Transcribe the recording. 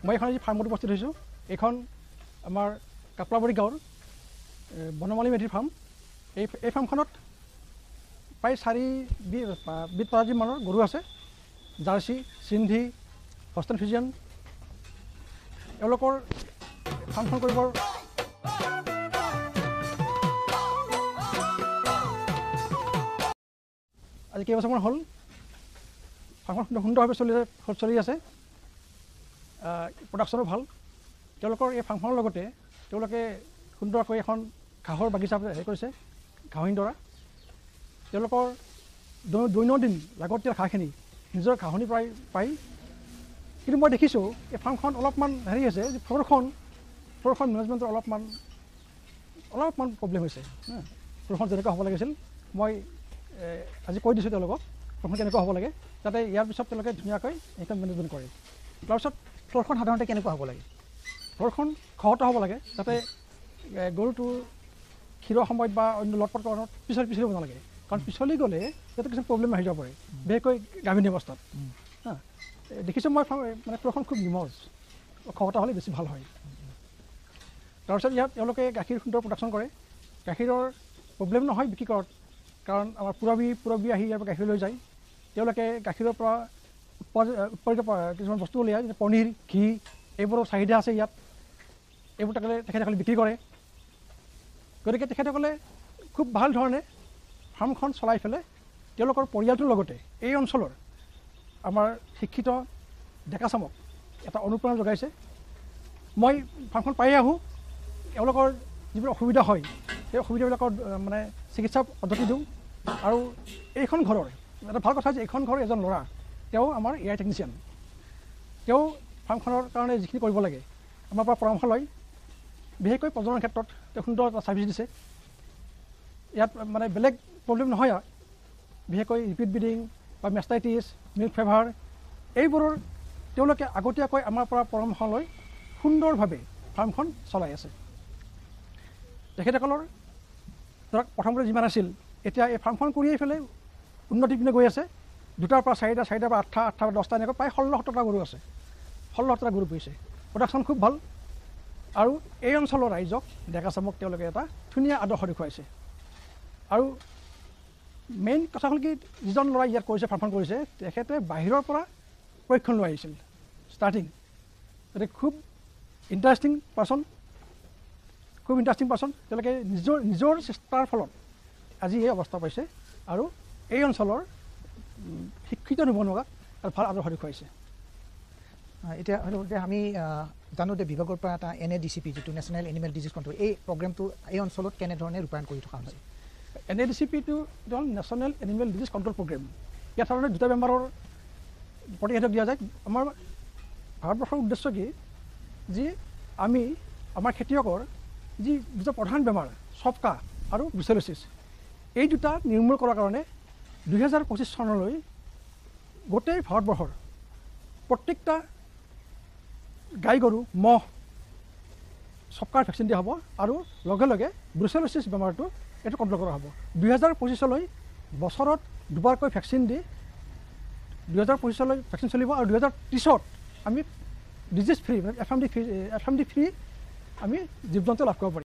মই এখন আজি ফাৰ্মত উপস্থিত হৈছোঁ। এইখন আমাৰ কাপলাবাৰী গাঁৱৰ বনমালী মেধিৰ ফাৰ্ম। এই ফাৰ্মখনত প্ৰায় 4 প্ৰজাতিৰ মানৰ গৰু আছে। Jersey, Sindhi, Holstein Friesian. এওঁলোকৰ ফাৰ্মখন কৰিবৰ আজি কেইবছৰমান হ'ল। ফাৰ্মখন সুন্দৰভাৱে চলি আছে। প্ৰডাকশ্যনো ভাল। তেওঁলোকৰ এই ফাৰ্মখনৰ লগতে তেওঁলোকে সুন্দৰকৈ এখন ঘাঁহৰ বাগিচা হেৰি কৰিছে, ঘাঁহনিডৰা। তেওঁলোকৰ দৈনন্দিন লাগতিয়াল ঘাঁহখিনি নিজৰ ঘাঁহনি প্ৰায় পায়। কিন্তু মই দেখিছোঁ এই ফাৰ্মখন অলপমান হেৰি হৈছে যে প্ৰডাকশ্যন মেনেজমেণ্টৰ অলপমান প্ৰব্লেম হৈছে। প্ৰডাকশ্যন যেনেকুৱা হ'ব লাগিছিল, মই আজি কৈ দিছোঁ তেওঁলোকক প্ৰডাকশ্যন কেনেকুৱা হ'ব লাগে, যাতে ইয়াৰ পিছত তেওঁলোকে ধুনীয়াকৈ এইখন মেনেজমেণ্ট কৰে। তাৰপিছত প্ৰডাকশ্যন সাধাৰণতে কেনেকুৱা হ'ব লাগে? প্ৰডাকশ্যন খহটা হ'ব লাগে, যাতে গৰুটো ক্ষীৰৰ সময়ত বা অন্য লটপটকৰণত পিছলি হ'ব নালাগে। কাৰণ পিছলি গ'লে যাতে কিছুমান প্ৰব্লেম আহি যাব পাৰে, বিশেষকৈ গাভিনী অৱস্থাত। দেখিছোঁ মই মানে প্ৰডাকশ্যন খুব নিমজ, খহটা হ'লে বেছি ভাল হয়। তাৰপিছত ইয়াত তেওঁলোকে গাখীৰ সুন্দৰ প্ৰডাকশ্যন কৰে। গাখীৰৰ প্ৰব্লেম নহয় বিক্ৰী কৰাত, কাৰণ আমাৰ পুৰবী আহি ইয়াৰ পৰা গাখীৰ লৈ যায়। তেওঁলোকে গাখীৰৰ পৰা উৎপাদিত কিছুমান বস্তু উলিয়ায়, যেনে পনীৰ, ঘি, এইবোৰৰ চাহিদা আছে ইয়াত। এইবোৰ তেখেতসকলে বিক্ৰী কৰে। গতিকে তেখেতসকলে খুব ভাল ধৰণে ফাৰ্মখন চলাই পেলাই তেওঁলোকৰ পৰিয়ালটোৰ লগতে এই অঞ্চলৰ আমাৰ শিক্ষিত ডেকাচামক এটা অনুপ্ৰেৰণা যোগাইছে। মই ফাৰ্মখন পাই আহোঁ, এওঁলোকৰ যিবোৰ অসুবিধা হয় সেই অসুবিধাবিলাকৰ মানে চিকিৎসা পদ্ধতি দিওঁ। আৰু এইখন ঘৰৰ এটা ভাল কথা যে এইখন ঘৰৰ এজন ল'ৰা, তেওঁ আমাৰ AI টেকনিচিয়ান। তেওঁ ফাৰ্মখনৰ কাৰণে যিখিনি কৰিব লাগে আমাৰ পৰা পৰামৰ্শ লয়। বিশেষকৈ প্ৰজননৰ ক্ষেত্ৰত তেওঁ সুন্দৰ এটা ছাৰ্ভিচ দিছে। ইয়াত মানে বেলেগ প্ৰব্লেম নহয়। বিশেষকৈ ৰিপিট ব্ৰিডিং বা মেষ্টাইটিছ, মিল্ক ফেভাৰ, এইবোৰৰ তেওঁলোকে আগতীয়াকৈ আমাৰ পৰা পৰামৰ্শ লৈ সুন্দৰভাৱে ফাৰ্মখন চলাই আছে। তেখেতসকলৰ ধৰক প্ৰথমতে যিমান আছিল, এতিয়া এই ফাৰ্মখন কৰিয়েই পেলাই উন্নতিৰ পিনে গৈ আছে। 2টাৰ পৰা 4টা, 4টাৰ পৰা 8টা, 8টাৰ পৰা 10টা, এনেকৈ প্ৰায় 16-17টা গৰু আছে। 16টা গৰু পুহিছে। প্ৰডাকশ্যন খুব ভাল। আৰু এই অঞ্চলৰ ৰাইজক ডেকাচামক তেওঁলোকে এটা ধুনীয়া আদৰ্শ দেখুৱাইছে। আৰু মেইন কথা হ'ল কি, যিজন ল'ৰাই ইয়াত কৰিছে, ফাৰ্মখন কৰিছে, তেখেতে বাহিৰৰ পৰা প্ৰশিক্ষণ লৈ আহিছিল ষ্টাৰ্টিং। গতিকে খুব ইণ্টাৰেষ্টিং পাৰ্চন। তেওঁলোকে নিজৰ চেষ্টাৰ ফলত আজি এই অৱস্থা পাইছে আৰু এই অঞ্চলৰ শিক্ষিত নিবনুৱাক ভাল আদৰ্শ দেখুৱাইছে। এতিয়া আমি জানো যে বিভাগৰ পৰা এটা NADCP, যিটো নেশ্যনেল এনিমেল ডিজিজ কণ্ট্ৰল, এই প্ৰগ্ৰেমটো এই অঞ্চলত কেনেধৰণে ৰূপায়ণ কৰি থকা হৈছে? NADCP-টো হ'ল national animal disease control programme. ইয়াত সাধাৰণতে 2টা বেমাৰৰ প্ৰতিষেধক দিয়া যায়। আমাৰ ভাৰতবৰ্ষৰ উদ্দেশ্য কি, যে আমি আমাৰ খেতিয়কৰ যি 2টা প্ৰধান বেমাৰ, চপকা আৰু ব্ৰুচেলোচিছ, এই 2টা নিৰ্মূল কৰাৰ কাৰণে 2025 চনলৈ গোটেই ভাৰতবৰ্ষৰ প্ৰত্যেকটা গাই গৰু, মহ, চপকাৰ ভেকচিন দিয়া হ'ব। আৰু লগে লগে ব্ৰুচেলোচিছ বেমাৰটো এইটো কণ্ট্ৰল কৰা হ'ব। 2025লৈ বছৰত 2বাৰকৈ ভেকচিন দি 2025লৈ ভেকচিন চলিব। আৰু 2030ত আমি ডিজিজ ফ্ৰী, FMD ফ্ৰী আমি জীৱ জন্তু লাভ কৰিব পাৰিম।